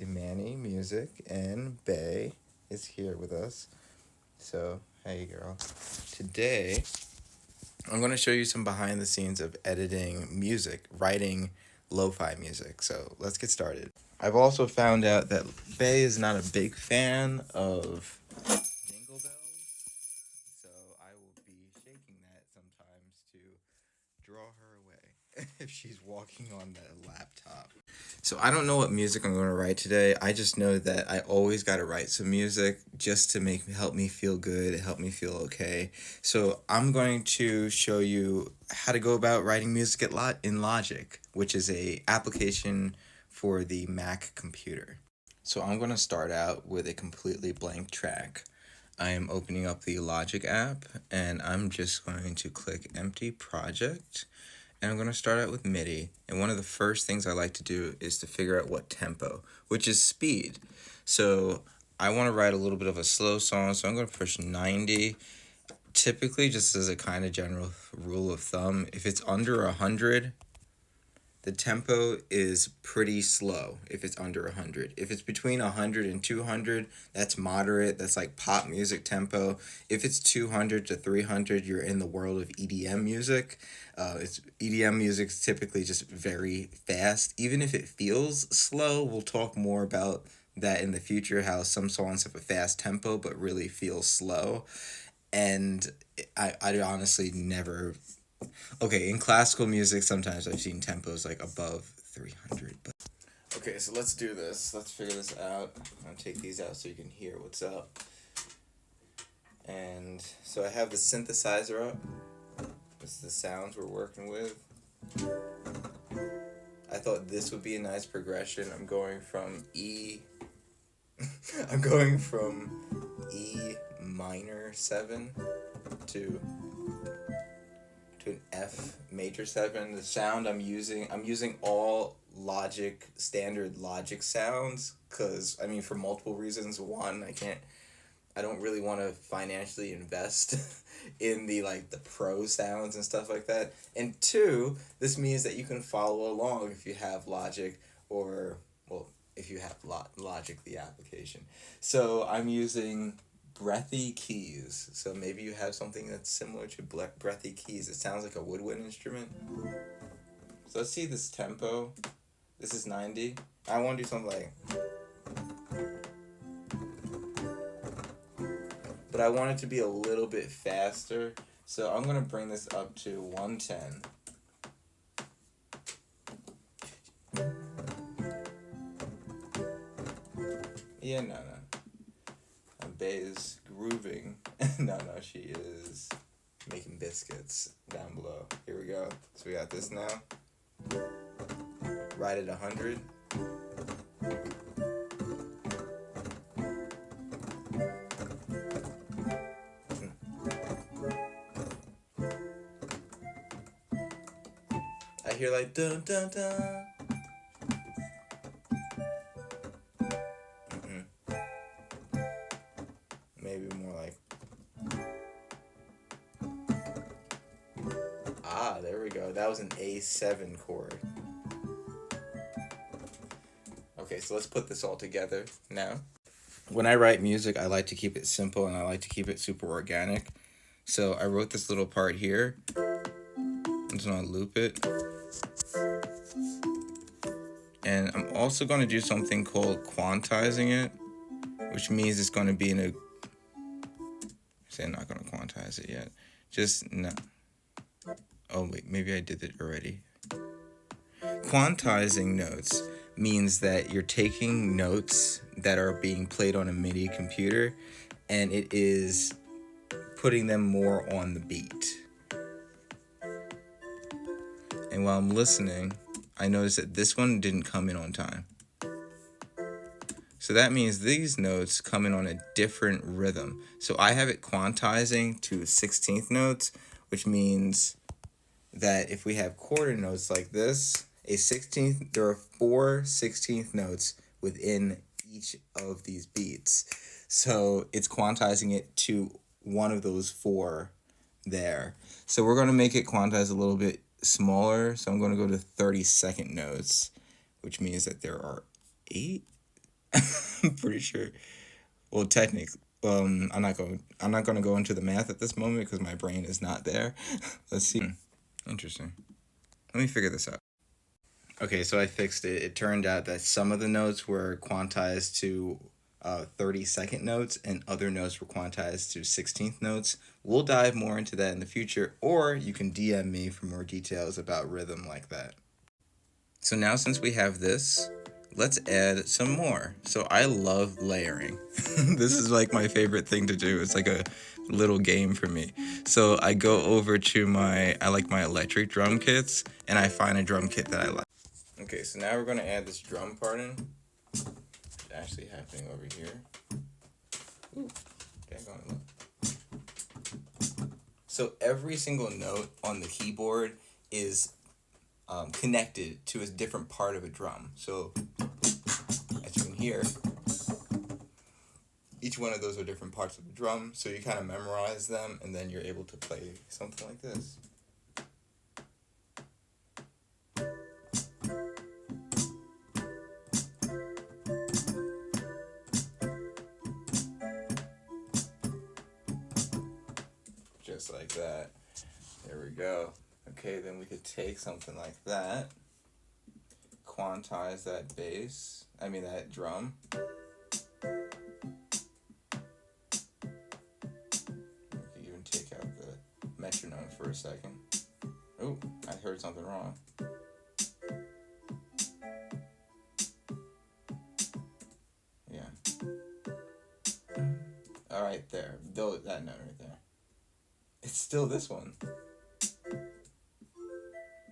Imanni Music, and Bay is here with us. So, hey girl. Today, I'm going to show you some behind the scenes of editing music, writing lo-fi music. So, let's get started. I've also found out that Bay is not a big fan of jingle bells, so I will be shaking that sometimes to draw her away if she's walking on the laptop. So I don't know what music I'm going to write today. I just know that I always got to write some music just to help me feel good, help me feel okay. So I'm going to show you how to go about writing music in Logic, which is a application for the Mac computer. So I'm going to start out with a completely blank track. I am opening up the Logic app and I'm just going to click empty project, and I'm going to start out with MIDI. And one of the first things I like to do is to figure out what tempo, which is speed. So I want to write a little bit of a slow song, so I'm going to push 90. Typically, just as a kind of general rule of thumb, if it's under 100, the tempo is pretty slow if it's under 100. If it's between 100 and 200, that's moderate. That's like pop music tempo. If it's 200 to 300, you're in the world of EDM music. EDM music's typically just very fast. Even if it feels slow, we'll talk more about that in the future, how some songs have a fast tempo but really feel slow. And I honestly never. Okay, in classical music, sometimes I've seen tempos like above 300. But okay, so let's do this. Let's figure this out. I'm gonna take these out so you can hear what's up. And so I have the synthesizer up. This is the sounds we're working with. I thought this would be a nice progression. I'm going from E. I'm going from E minor 7 to an F major 7. The sound I'm using all standard Logic sounds, because for multiple reasons. One, I don't really want to financially invest in the pro sounds and stuff like that. And two, this means that you can follow along if you have Logic, or well, if you have Logic the application. So I'm using breathy keys. So maybe you have something that's similar to breathy keys. It sounds like a woodwind instrument. So let's see this tempo. This is 90. I want to do something like, but I want it to be a little bit faster. So I'm going to bring this up to 110. Yeah, no. Bay is grooving. No, she is making biscuits down below. Here we go. So we got this now. Right at 100. I hear like dun dun dun. Maybe more like, there we go. That was an A7 chord. Okay, so let's put this all together now. When I write music, I like to keep it simple and I like to keep it super organic. So I wrote this little part here. I'm just gonna loop it. And I'm also gonna do something called quantizing it, which means it's gonna be in a, I'm not gonna quantize it yet. Just no. Oh wait, maybe I did it already. Quantizing notes means that you're taking notes that are being played on a MIDI computer and it is putting them more on the beat. And while I'm listening, I noticed that this one didn't come in on time. So that means these notes come in on a different rhythm. So I have it quantizing to 16th notes, which means that if we have quarter notes like this, there are 4 16th notes within each of these beats. So it's quantizing it to one of those 4 there. So we're going to make it quantize a little bit smaller. So I'm going to go to 32nd notes, which means that there are 8 I'm pretty sure. Well, technically, I'm not gonna go into the math at this moment because my brain is not there. Let's see. Interesting. Let me figure this out. Okay, so I fixed it. It turned out that some of the notes were quantized to 30-second notes, and other notes were quantized to 16th notes. We'll dive more into that in the future, or you can DM me for more details about rhythm like that. So now, since we have this, let's add some more. So I love layering. This is like my favorite thing to do. It's like a little game for me. So I go over to I like my electric drum kits, and I find a drum kit that I like. Okay, so now we're going to add this drum part in. It's actually happening over here. Ooh, look. So every single note on the keyboard is connected to a different part of a drum. So as you can hear, each one of those are different parts of the drum. So you kind of memorize them, and then you're able to play something like this. Just like that. There we go. Okay, then we could take something like that, quantize that that drum. We could even take out the metronome for a second. Oh, I heard something wrong. Yeah. All right, there. That note right there. It's still this one.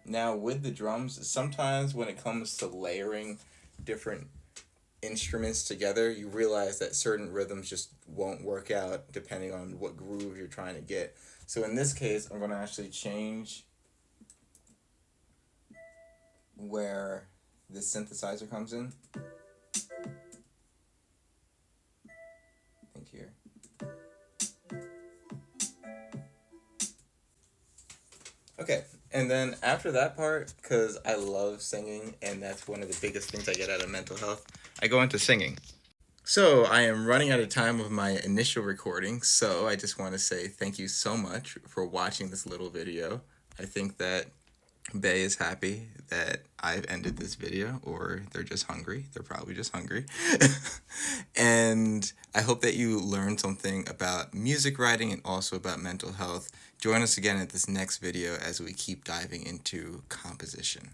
Now, with the drums, sometimes when it comes to layering different instruments together, you realize that certain rhythms just won't work out depending on what groove you're trying to get. So in this case, I'm going to actually change where the synthesizer comes in. I think here. Okay, and then after that part, because I love singing, and that's one of the biggest things I get out of mental health, I go into singing. So I am running out of time with my initial recording, so I just want to say thank you so much for watching this little video. I think that Bay is happy that I've ended this video, or they're just hungry. They're probably just hungry. And I hope that you learned something about music writing and also about mental health. Join us again at this next video as we keep diving into composition.